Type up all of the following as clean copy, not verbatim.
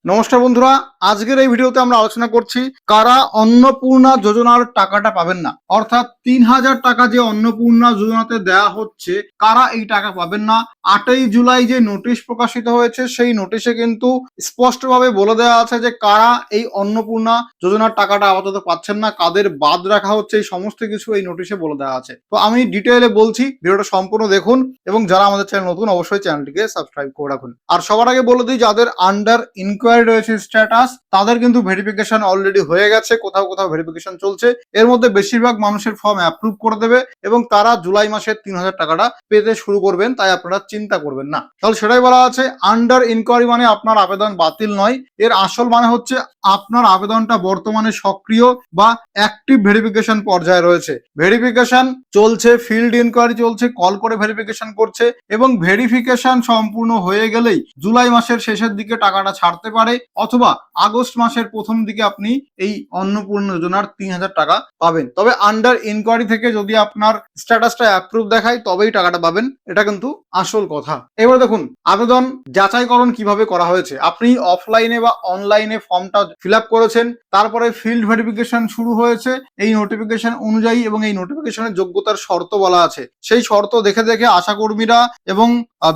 নমস্কার বন্ধুরা, আজকের এই ভিডিওতে আমরা আলোচনা করছি কারা অন্নপূর্ণা যোজনার টাকাটা পাবেন না। অর্থাৎ ৩,০০০ টাকা যে অন্নপূর্ণা যোজনাতে দেয়া হচ্ছে, কারা এই টাকা পাবেন না। ৮ই জুলাই যে নোটিশ প্রকাশিত হয়েছে, সেই নোটিশে কিন্তু স্পষ্টভাবে বলে দেওয়া আছে যে কারা এই অন্নপূর্ণা যোজনার টাকাটা আপাতত পাচ্ছেন না, কাদের বাদ রাখা হচ্ছে, এই সমস্ত কিছু এই নোটিশে বলে দেওয়া আছে। তো আমি ডিটেইলে বলছি, ভিডিওটা সম্পূর্ণ দেখুন এবং যারা আমাদের চ্যানেল নতুন অবশ্যই চ্যানেলটিকে সাবস্ক্রাইব করে রাখুন। আর সবার আগে বলে দিই, যাদের আন্ডার ইনকোয়ারি রয়েছে স্ট্যাটাস, তাদের কিন্তু ভেরিফিকেশন অলরেডি হয়ে গেছে, কোথাও কোথাও ভেরিফিকেশন চলছে। এর মধ্যে বেশিরভাগ মানুষের ফর্ম অ্যাপ্রুভ করে দেবে এবং তারা জুলাই মাসের ৩,০০০ টাকাটা পেতে শুরু করবেন, তাই আপনারা চিন্তা করবেন না। তাহলে সেটাই বলা আছে, আন্ডার ইনকোয়ারি মানে আপনার আবেদন বাতিল নয়, এর আসল মানে হচ্ছে আপনার আবেদনটা বর্তমানে সক্রিয় বা অ্যাক্টিভ ভেরিফিকেশন পর্যায়ে রয়েছে। ভেরিফিকেশন চলছে, ফিল্ড ইনকোয়ারি চলছে, কল করে ভেরিফিকেশন করছে এবং ভেরিফিকেশন সম্পূর্ণ হয়ে গেলেই জুলাই মাসের শেষের দিকে টাকাটা ছাড়তে পারে, অথবা আগস্ট মাসের প্রথম দিকে আপনি এই অন্নপূর্ণা যোজনার ৩,০০০ টাকা পাবেন। তবে আন্ডার ইনকোয়ারি থেকে যদি আপনার স্ট্যাটাসটা অ্যাপ্রুভ দেখায় তবেই টাকাটা পাবেন, এটা কিন্তু আসল কথা। এবার দেখুন আবেদন যাচাইকরণ কিভাবে করা হয়েছে। আপনি অফলাইনে বা অনলাইনে ফর্মটা ফিল আপ করেছেন, তারপরে ফিল্ড ভেরিফিকেশন শুরু হয়েছে এই নোটিফিকেশন অনুযায়ী, এবং এই নোটিফিকেশনের যোগ্যতার শর্ত বলা আছে। সেই শর্ত দেখে দেখে আশাকর্মীরা এবং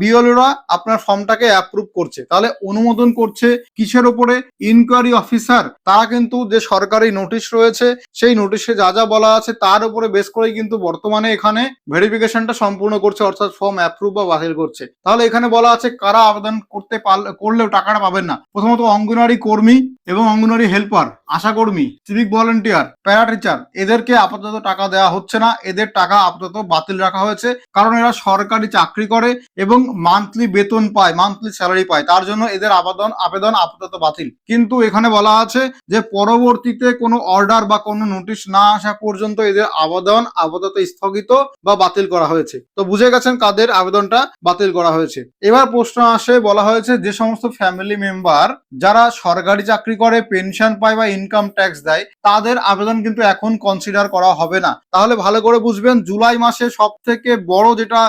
বিএলওরা আপনার ফর্মটাকে অ্যাপ্রুভ করছে। তাহলে অনুমোদন করছে কিসের উপরে? ইনকোয়ারি অফিসার তারা কিন্তু যে সরকারি নোটিশ রয়েছে, সেই নোটিশে যা যা বলা আছে তার উপরে বেস করেই কিন্তু বর্তমানে এখানে ভেরিফিকেশনটা সম্পূর্ণ করছে, অর্থাৎ ফর্ম অ্যাপ্রুভ বা বাতিল করছে। তাহলে এখানে বলা আছে কারা আবেদন করলেও টাকাটা পাবেন না। প্রথমত অঙ্গনওয়াড়ি কর্মী এবং অঙ্গনওয়াড়ি হেল্পার, আশাকর্মী, সিভিক ভলান্টিয়ার, প্যারা টিচার, এদেরকে আপাতত টাকা দেওয়া হচ্ছে না, এদের টাকা আপাতত বাতিল রাখা হয়েছে। কারণ এরা সরকারি চাকরি করে এবং মান্থলি বেতন পায়, মান্থলি স্যালারি পায়, তার জন্য এদের আবেদন আপাতত বাতিল। কিন্তু এখানে বলা আছে যে পরবর্তীতে কোনো অর্ডার বা কোনো নোটিশ না আসা পর্যন্ত এদের আবেদন আপাতত স্থগিত বা বাতিল করা হয়েছে। তো বুঝে গেছেন কাদের আবেদনটা বাতিল করা হয়েছে। এবার প্রশ্ন আসে, বলা হয়েছে যে সমস্ত ফ্যামিলি মেম্বার যারা সরকারি চাকরি করে, পেনশন পায় বা ইনকাম ট্যাক্স দেয়, তাদের আবেদন কিন্তু এখন কনসিডার করা হবে না। তাহলে ভালো করে বুঝবেন, জুলাই মাসে সব থেকে বড় যেটা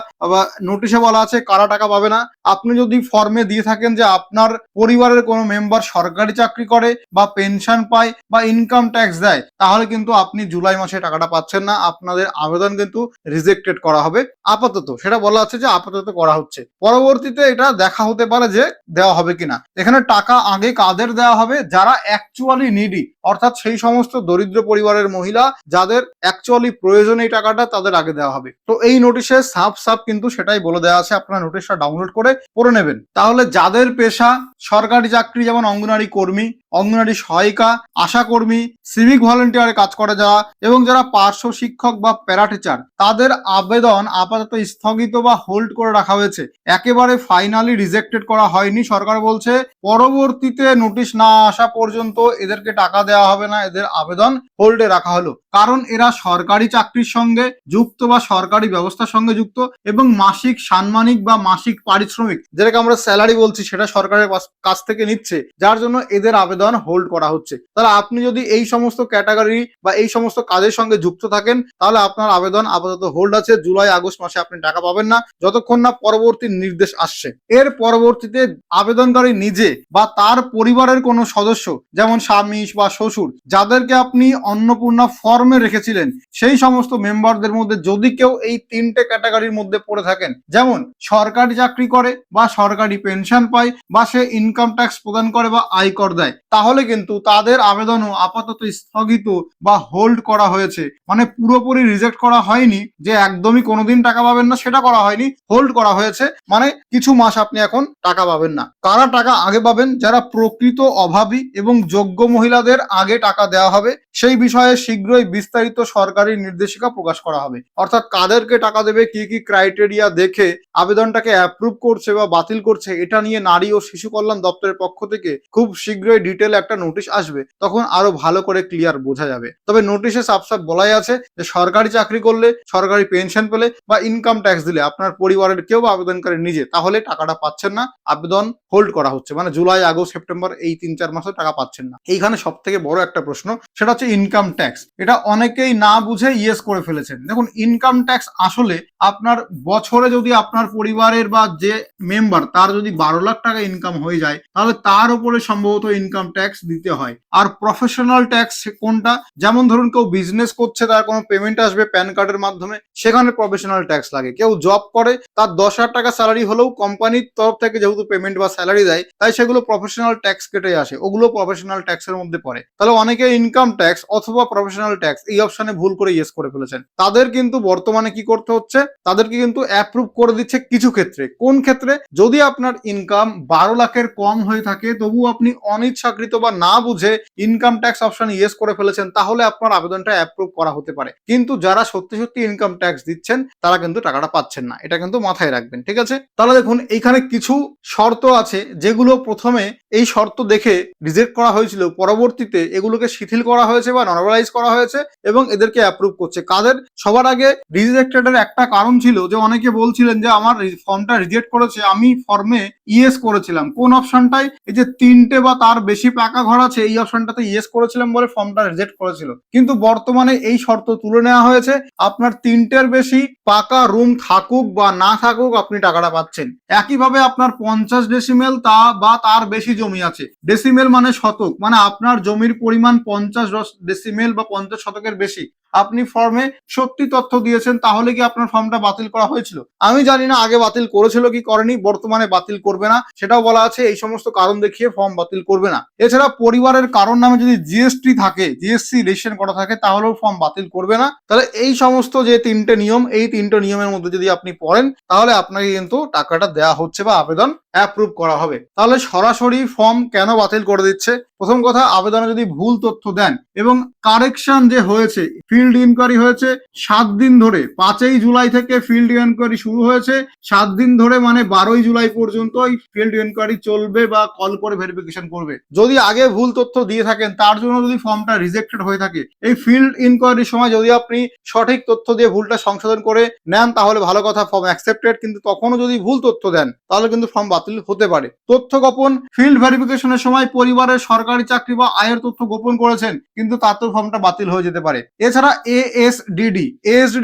নোটিশে বলা আছে কারা টাকা পাবে না। আপনি যদি ফর্মে দিয়ে থাকেন যে আপনার পরিবারের কোনো মেম্বার সরকারি চাকরি করে বা পেনশন পায় বা ইনকাম ট্যাক্স দেয়, তাহলে কিন্তু আপনি জুলাই মাসে টাকাটা পাচ্ছেন না, আপনাদের আবেদন কিন্তু রিজেক্টেড করা হবে আপাতত। সেটা বলা আছে যে আপাতত করা হচ্ছে, পরবর্তীতে এটা দেখা হতে পারে যে দেওয়া হবে কিনা। এখানে টাকা আগে কাদের দেওয়া হবে? যারা অ্যাকচুয়ালি নিডি, অর্থাৎ সেই সমস্ত দরিদ্র পরিবারের মহিলা যাদের অ্যাকচুয়ালি প্রয়োজন এই টাকাটা, তাদের আগে দেওয়া হবে। তো এই নোটিশে সাফ কিন্তু সেটাই বলে দেওয়া আছে, আপনারা নোটিশটা ডাউনলোড করে পড়ে নেবেন। তাহলে যাদের পেশা সরকারি চাকরি, যেমন অঙ্গনওয়াড়ি কর্মী, অঙ্গনওয়াড়ি সহায়িকা, আশাকর্মী, সিভিক ভলান্টিয়ারে কাজ করে যারা, এবং যারা পার্শ্ব শিক্ষক বা প্যারা টিচার, তাদের আবেদন আপাতত স্থগিত বা হোল্ড করে রাখা হয়েছে। একেবারে ফাইনালি রিজেক্টেড করা হয়নি। সরকার বলছে পরবর্তীতে নোটিশ না আসা পর্যন্ত এদেরকে টাকা দেওয়া হবে না, এদের আবেদন হোল্ডে রাখা হলো। কারণ এরা সরকারি চাকরির সঙ্গে যুক্ত বা সরকারি ব্যবস্থার সঙ্গে যুক্ত এবং মাসিক সাম্মানিক বা মাসিক পারিশ্রমিক, যেটাকে আমরা স্যালারি বলছি, সেটা সরকারের কাছ থেকে নিচ্ছে, যার জন্য এদের আবেদন হোল্ড করা হচ্ছে। তাহলে আপনি যদি এই সমস্ত ক্যাটাগরি বা এই সমস্ত কাজের সঙ্গে যুক্ত থাকেন, তাহলে আপনার আবেদন আপাতত হোল্ড আছে। জুলাই আগস্ট মাসে আপনি টাকা পাবেন না যতক্ষণ না পরবর্তী নির্দেশ আসছে। এর পরবর্তীতে আবেদনকারী নিজে বা তার পরিবারের কোনো সদস্য, যেমন স্বামী বা শ্বশুর, যাদেরকে আপনি অন্নপূর্ণা ফর্মে রেখেছিলেন, সেই সমস্ত মেম্বারদের মধ্যে যদি কেউ এই 3টে ক্যাটাগরির মধ্যে পড়ে থাকেন, যেমন সরকারি চাকরি করে বা সরকারি পেনশন পায় বা সে ইনকাম ট্যাক্স প্রদান করে বা আয়কর দেয়, তাহলে কিন্তু তাদের আবেদনও আপাতত স্থগিত বা হোল্ড করা হয়েছে। মানে পুরোপুরি রিজেক্ট করা হয়নি যে একদমই কোনোদিন টাকা পাবেন না, সেটা করা হয়নি, হোল্ড করা হয়েছে। মানে কিছু মাস আপনি এখন টাকা পাবেন না। কারা টাকা আগে পাবেন? যারা প্রকৃত অভাবী এবং যোগ্য মহিলাদের আগে টাকা দেওয়া হবে। সেই বিষয়ে শীঘ্রই বিস্তারিত সরকারি নির্দেশিকা প্রকাশ করা হবে। অর্থাৎ কাদেরকে টাকা দেবে, কি কি ক্রাইটেরিয়া দেখে আবেদনটাকে অ্যাপ্রুভ করছে বা বাতিল করছে, এটা নিয়ে নারী ও শিশু কল্যাণ দপ্তরের পক্ষ থেকে খুব শীঘ্রই ডিটেল একটা নোটিশ আসবে, তখন আরো ভালো করে ক্লিয়ার বোঝা যাবে। তবে নোটিশে সাফ বলাই আছে যে সরকারি চাকরি করলে, সরকারি পেনশন পেলে বা ইনকাম ট্যাক্স দিলে আপনার পরিবারের কেউ বা আবেদনকারী নিজে, তাহলে টাকাটা পাচ্ছেন না, আবেদন হোল্ড করা হচ্ছে। মানে জুলাই আগস্ট সেপ্টেম্বর এই 3-4 মাসে টাকা পাচ্ছেন না। এইখানে সব থেকে বড় একটা প্রশ্ন, সেটা হচ্ছে ইনকাম ট্যাক্স। এটা অনেকেই না বুঝে ইয়েস করে ফেলেছেন। দেখুন, ইনকাম ট্যাক্স আসলে আপনার বছরে যদি আপনার পরিবারের বা যে মেম্বার তার যদি 12 লাখ টাকা ইনকাম হয়ে যায় তাহলে তার উপরে সম্ভবত ইনকাম ট্যাক্স দিতে হয়। আর প্রফেশনাল ট্যাক্স কোনটা, যেমন ধরুন কেউ বিজনেস করছে, তার কোনো পেমেন্ট আসবে প্যান কার্ডের মাধ্যমে, সেখানে প্রফেশনাল ট্যাক্স লাগে। কেউ জব করে, তার 10,000 টাকা স্যালারি হলেও কোম্পানির তরফ থেকে যেহেতু পেমেন্ট বা স্যালারি দেয়, তাই সেগুলো প্রফেশনাল ট্যাক্স কেটে আসে, ওগুলো প্রফেশনাল ট্যাক্সের মধ্যে পড়ে। তাহলে অনেকে ইনকাম ট্যাক্স অথবা প্রফেশনাল ট্যাক্স এই অপশনে ভুল করে ইয়েস করে ফেলেছেন। তাদের কিন্তু বর্তমানে কি করতে হচ্ছে, তাদেরকে কিন্তু অ্যাপ্রুভ করে দিচ্ছে কিছু ক্ষেত্রে। কোন ক্ষেত্রে? যদি আপনার ইনকাম 12 লাখের কম হয়ে থাকে, তবু আপনি অনিচ্ছাকৃত বা না বুঝে ইনকাম ট্যাক্স অপশন ইয়েস করে ফেলেছেন, তাহলে আপনার আবেদনটা অ্যাপ্রুভ করা হতে পারে। কিন্তু যারা সত্যি সত্যি ইনকাম ট্যাক্স দিচ্ছেন তারা কিন্তু টাকাটা পাচ্ছেন না, এটা কিন্তু মাথায় রাখবেন, ঠিক আছে? তাহলে দেখুন, এইখানে কিছু শর্ত আছে যেগুলো প্রথমে এই শর্ত দেখে রিজেক্ট করা হয়েছিল, পরবর্তীতে এগুলোকে শিথিল করা হয়েছে বা নরমালাইজ করা হয়েছে এবং এদেরকে অ্যাপ্রুভ করছে। কাদের? সবার আগে রিজেক্টেডের একটা কারণ ছিল যে অনেকে বলছিলেন যে আমার ফর্মটা রিজেক্ট করেছে, আমি ফর্মে ইয়েস করেছিলাম কোন অপশনটাই, এই যে 3টে বা তার বেশি পাকা ঘর আছে এই অপশনটাতে ইয়েস করেছিলাম বলে ফর্মটা রিজেক্ট করেছিল। কিন্তু বর্তমানে এই শর্ত তুলে নেওয়া হয়েছে, আপনার 3টের বেশি পাকা রুম থাকুক বা না থাকুক আপনি টাকাটা পাচ্ছেন। একইভাবে আপনার 50 ডেসিমেল তা বা তার বেশি জমি আছে, ডেসিমেল মানে শতক, মানে আপনার জমির পরিমাণ 50 ডেসিমেল বা 50 শতকের বেশি, আপনি ফর্মে সত্যি তথ্য দিয়েছেন, তাহলে কি আপনার ফর্মটা বাতিল করা হয়েছিল? আমি জানি না আগে বাতিল করেছিল কি করেনি, বর্তমানে বাতিল করবে না সেটাও বলা আছে। এই সমস্ত কারণ দেখিয়ে ফর্ম বাতিল করবে না। এছাড়া পরিবারের কারণ নামে যদি জিএসটি থাকে, জিএসসি রেজিস্ট্রেশন করা থাকে, তাহলেও ফর্ম বাতিল করবে না। তাহলে এই সমস্ত যে 3টে নিয়ম, এই 3টে নিয়মের মধ্যে যদি আপনি পড়েন তাহলে আপনাকে কিন্তু টাকাটা দেওয়া হচ্ছে বা আবেদন অ্যাপ্রুভ করা হবে। তাহলে সরাসরি ফর্ম কেন বাতিল করে দিচ্ছে? প্রথম কথা, আবেদনে যদি ভুল তথ্য দেন এবং কারেকশন যে হয়েছে, ফিল্ড ইনকোয়ারি হয়েছে 7 দিন ধরে, 5ই জুলাই থেকে ফিল্ড ইনকোয়ারি শুরু হয়েছে, 7 দিন ধরে মানে 12ই জুলাই পর্যন্ত এই ফিল্ড ইনকোয়ারি চলবে বা কল করে ভেরিফিকেশন করবে। যদি আগে ভুল তথ্য দিয়ে থাকেন, তার জন্য যদি ফর্মটা রিজেক্টেড হয়ে থাকে, এই ফিল্ড ইনকোয়ারির সময় যদি আপনি সঠিক তথ্য দিয়ে ভুলটা সংশোধন করে নেন তাহলে ভালো কথা, ফর্ম অ্যাকসেপ্টেড। কিন্তু তখনও যদি ভুল তথ্য দেন তাহলে কিন্তু ফর্ম বাতিল হতে পারে। তথ্য গোপন, ফিল্ড ভেরিফিকেশনের সময় পরিবারের সরকারি চাকরি বা আয়ের তথ্য গোপন করেছেন, কিন্তু তাতেও ফর্মটা বাতিল হয়ে যেতে পারে। এছাড়া এএসডিডি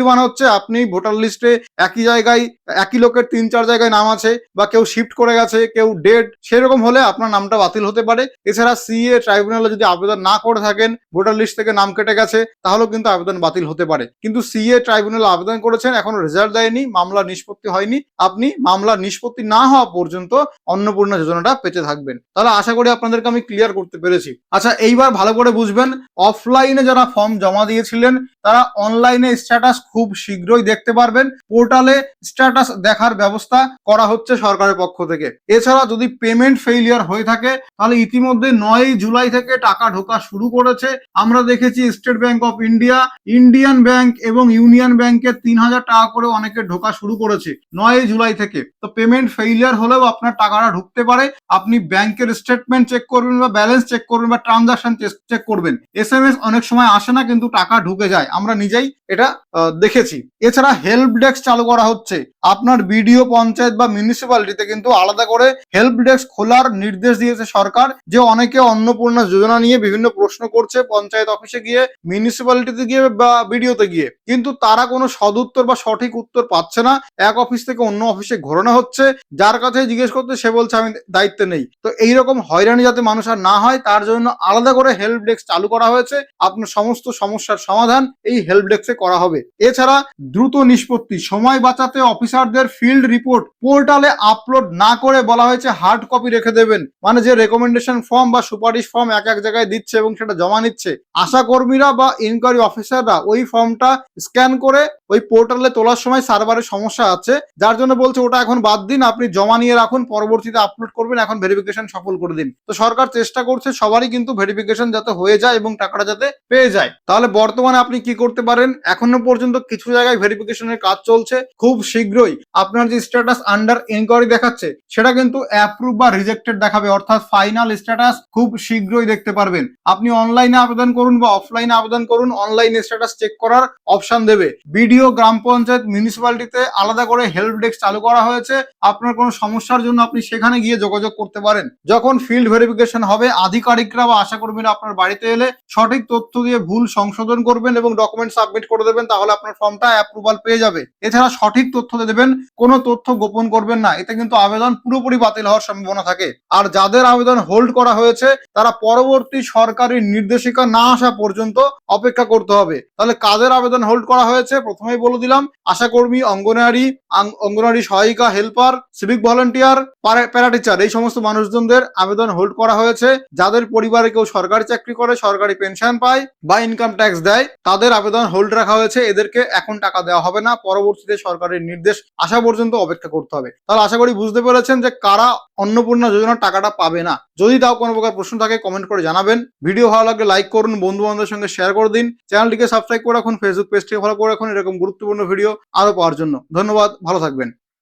মানে হচ্ছে আপনি ভোটার লিস্টে একই জায়গায় একই লোকের 3-4 জায়গায় নাম আছে, বা কেউ শিফট করে গেছে, কেউ ডেড, সেরকম হলে আপনার নামটা বাতিল হতে পারে। এছাড়া সিএ ট্রাইব্যুনালে যদি আবেদন না করে থাকেন, ভোটার লিস্ট থেকে নাম কেটে গেছে, তাহলেও কিন্তু আবেদন বাতিল হতে পারে। কিন্তু সিএ ট্রাইব্যুনালে আবেদন করেছেন, এখনো রেজাল্ট দেয়নি, মামলা নিষ্পত্তি হয়নি, আপনি মামলা নিষ্পত্তি না হওয়া পর্যন্ত অন্নপূর্ণা যোজনাটা পেতে থাকবেন। তাহলে আশা করি আপনাদেরকে আমি ক্লিয়ার করতে পেরেছি। আচ্ছা, এইবার ভালো করে বুঝবেন, অফলাইনে যারা ফর্ম জমা দিয়েছিলেন তারা অনলাইনে স্ট্যাটাস খুব শীঘ্রই দেখতে পারবেন। পোর্টালে স্ট্যাটাস দেখার ব্যবস্থা করা হচ্ছে সরকারের পক্ষ থেকে। এছাড়া যদি পেমেন্ট ফেইলিয়ার হয়ে থাকে তাহলে ইতিমধ্যে 9ই জুলাই থেকে টাকা ঢোকা শুরু করেছে। আমরা দেখেছি state bank of India, Indian bank এবং ইউনিয়ন ব্যাংকে 3,000 টাকা করে অনেকে ঢোকা শুরু করেছে 9ই জুলাই থেকে। তো পেমেন্ট ফেইলিয়ার হলেও আপনার টাকাটা ঢুকতে পারে। আপনি ব্যাংকের স্টেটমেন্ট চেক করবেন বা ব্যালেন্স চেক করবেন বা ট্রানজাকশন চেক করবেন। এসএমএস অনেক সময় আসে না, কিন্তু টাকা ঢুকে যায়, আমরা নিজেই এটা দেখেছি। এছাড়া হেল্প ডেস্ক চালু করা হচ্ছে। আপনার বিডিও, পঞ্চায়েত বা মিউনিসিপ্যালিটিতে কিন্তু আলাদা করে হেল্প ডেস্ক খোলার নির্দেশ দিয়েছে সরকার। যে অনেকে অন্নপূর্ণা যোজনা নিয়ে বিভিন্ন প্রশ্ন করছে পঞ্চায়েত অফিসে গিয়ে, মিউনিসিপ্যালিটিতে গিয়ে বা বিডিওতে গিয়ে, কিন্তু তারা কোনো সদুত্তর বা সঠিক উত্তর পাচ্ছে না। এক অফিস থেকে অন্য অফিসে ঘোরানো হচ্ছে, যার কাছে জিজ্ঞেস করতে সে বলছে আমি দায়িত্বে নেই। তো এইরকম হয়রানি যাতে মানুষ আর না হয় তার জন্য আলাদা করে হেল্প ডেস্ক চালু করা হয়েছে। আপনার সমস্ত সমস্যার সমাধান এই হেল্প ডেস্কে করা হবে। এছাড়া দ্রুত নিষ্পত্তি, সময় বাঁচাতে অফিসারদের ফিল্ড রিপোর্ট পোর্টালে আপলোড না করে বলা হয়েছে হার্ড কপি রেখে দেবেন। মানে যে রেকমেন্ডেশন ফর্ম বা সুপারিশ ফর্ম এক এক জায়গায় দিচ্ছে এবং সেটা জমা নিচ্ছে, আশা কর্মীরা বা ইনকোয়ারি অফিসাররা ওই ফর্মটা স্ক্যান করে ওই পোর্টালে তোলার সময় সার্ভারের সমস্যা আছে, যার জন্য বলছে ওটা এখন বাদ দিন, আপনি জমা নিয়ে রাখুন, পরবর্তীতে আপলোড করবেন, এখন ভেরিফিকেশন সফল করে দিন। তো সরকার চেষ্টা করছে সবারই কিন্তু ভেরিফিকেশন যাতে হয়ে যায় এবং টাকাটা যাতে পেয়ে যায়। তাহলে বর্তমানে আপনি কি করতে পারেন, এখনো পর্যন্ত কিছু জায়গায় ভেরিফিকেশনের কাজ চলছে, খুব শীঘ্রই আপনার যে স্ট্যাটাস আন্ডার ইনকোয়ারি দেখাচ্ছে সেটা কিন্তু অ্যাপ্রুভ বা রিজেক্টেড দেখাবে, অর্থাৎ ফাইনাল স্ট্যাটাস খুব শীঘ্রই দেখতে পারবেন। আপনি অনলাইনে আবেদন করুন বা অফলাইনে আবেদন করুন, অনলাইনে স্ট্যাটাস চেক করার অপশন দেবে। বিডিও, গ্রাম পঞ্চায়েত, মিউনিসিপ্যালিটিতে আলাদা করে হেল্প ডেস্ক চালু করা হয়েছে। আপনার কোনো সমস্যার জন্য আপনি সেখানে গিয়ে যোগাযোগ করতে পারেন। যখন ফিল্ড ভেরিফিকেশন হবে আধিকারিকরা বা আশাকর্মীরা আপনার বাড়িতে এলে সঠিক তথ্য দিয়ে ভুল সংশোধন করবেন এবং ডকুমেন্ট সাবমিট করে দেবেন, তাহলে আপনার ফর্মটা অ্যাপ্রুভাল পেয়ে যাবে। এছাড়া সঠিক তথ্য দেবেন, কোনো তথ্য গোপন করবেন না, এতে কিন্তু আবেদন পুরোপুরি বাতিল হওয়ার সম্ভাবনা থাকে। আর যাদের আবেদন হোল্ড করা হয়েছে তারা পরবর্তী সরকারি নির্দেশিকা না আসা পর্যন্ত অপেক্ষা করতে হবে। তাহলে কাদের আবেদন হোল্ড করা হয়েছে প্রথমেই বলে দিলাম, আশাকর্মী, অঙ্গনওয়াড়ি সহায়িকা, হেল্পার, সিভিক ভলান্টিয়ার, প্যারাটিচার, এই সমস্ত মানুষজনদের আবেদন হোল্ড করা হয়েছে। যাদের পরিবারে কেউ সরকারি চাকরি করে, সরকারি পেনশন পায় বা ইনকাম ট্যাক্স দেয়, তাদের আবেদন হোল্ড রাখা হয়েছে। এদেরকে এখন টাকা দেওয়া হবে না, পরবর্তীতে সরকারের নির্দেশ আসা পর্যন্ত অপেক্ষা করতে হবে। তাহলে আশা করি বুঝতে পেরেছেন যে কারা অন্নপূর্ণা যোজনার টাকাটা পাবে না। যদি তাও কোনো প্রকার প্রশ্ন থাকে কমেন্ট করে জানাবেন। ভিডিও ভালো লাগলে লাইক করুন, বন্ধু বান্ধবের সঙ্গে শেয়ার করে দিন, চ্যানেলটিকে সাবস্ক্রাইব করে রাখুন, ফেসবুক পেজটিকে ফলো করে রাখুন এরকম গুরুত্বপূর্ণ ভিডিও আরো পাওয়ার জন্য। ধন্যবাদ, ভালো থাকবেন।